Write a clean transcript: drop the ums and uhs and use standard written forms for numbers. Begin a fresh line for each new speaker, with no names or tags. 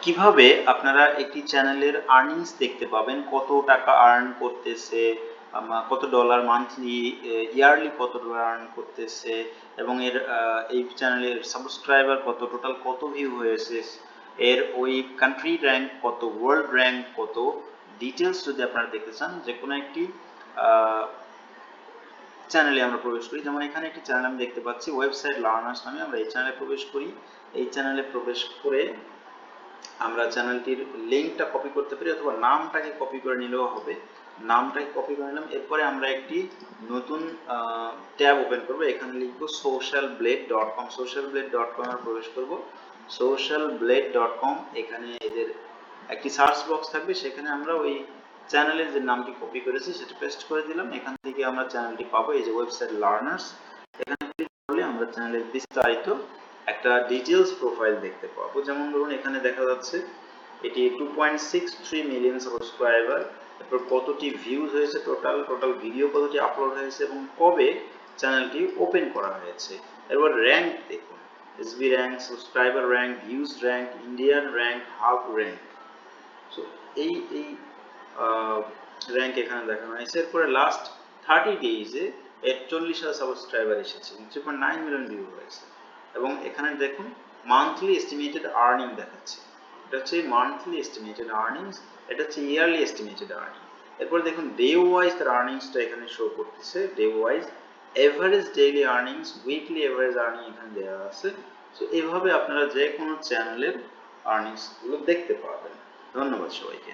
কিভাবে আপনারা একটি চ্যানেলের আর্নিংস দেখতে পাবেন, কত টাকা আর্ন করতেছে, কত ডলার মান্থলি, ইয়ারলি কত ডলার আর্ন করতেছে, এবং এর এই চ্যানেলের সাবস্ক্রাইবার কত, টোটাল কত ভিউ হয়েছে, এর ওই কান্ট্রি র্যাঙ্ক কত, ওয়ার্ল্ড র্যাঙ্ক কত, ডিটেলস যদি আপনারা দেখতে চান যে কোনো একটি চ্যানেলে আমরা প্রবেশ করি। যেমন এখানে একটি চ্যানেল আমি দেখতে পাচ্ছি ওয়েবসাইট লার্নার্স নামে, আমরা এই চ্যানেলে প্রবেশ করি। এই চ্যানেলে প্রবেশ করে আমরা চ্যানেলটির লিঙ্কটা কপি করতে পারি অথবা নামটাকে কপি করে নিলেও হবে। নামটাকে কপি করে নিলাম, এরপরে আমরা একটি নতুন ট্যাব ওপেন করব। এখানে লিখব socialblade.com। socialblade.com এ প্রবেশ করব। socialblade.com, এখানে এদের একটি সার্চ বক্স থাকবে, সেখানে আমরা ওই চ্যানেলের যে নামটি কপি করেছি সেটা পেস্ট করে দিলাম। এখান থেকে আমরা চ্যানেলটি পাবো, এই যে ওয়েবসাইট লার্নার্স। এখানে ক্লিক করলে আমরা চ্যানেলের বিস্তারিত একটা ডিটেইলস প্রোফাইল দেখতে পাবো। যেমন ধরুন এখানে দেখা যাচ্ছে এটি 2.63 মিলিয়ন সাবস্ক্রাইবার, তারপর কতটি ভিউজ হয়েছে, টোটাল ভিডিও কতটি আপলোড হয়েছে এবং কবে চ্যানেলটি ওপেন করা হয়েছে। এরপর র্যাঙ্ক দেখুন, SB rank, subscriber rank, views rank, Indian rank, hub rank. So এই র্যাঙ্ক এখানে দেখানো হয়েছে। এরপরে লাস্ট 30 ডেইজে 41,000 সাবস্ক্রাইবার এসেছে, 3.9 মিলিয়ন ভিউ হয়েছে। এবং এখানে দেখুন মান্থলি এস্টিমেটেড আর্নিং দেখাচ্ছে, এটা হচ্ছে মান্থলি এস্টিমেটেড আর্নিংস, এটা হচ্ছে ইয়ারলি এস্টিমেটেড আর্নিং। এরপর দেখুন ডে ওয়াইজ তার আর্নিংসটা এখানে শো করতেছে, day wise average daily earnings, weekly average earning এখানে দেওয়া আছে। সো এভাবে আপনারা যে কোনো চ্যানেলের আর্নিংস গুলো দেখতে পাবেন। ধন্যবাদ সবাইকে।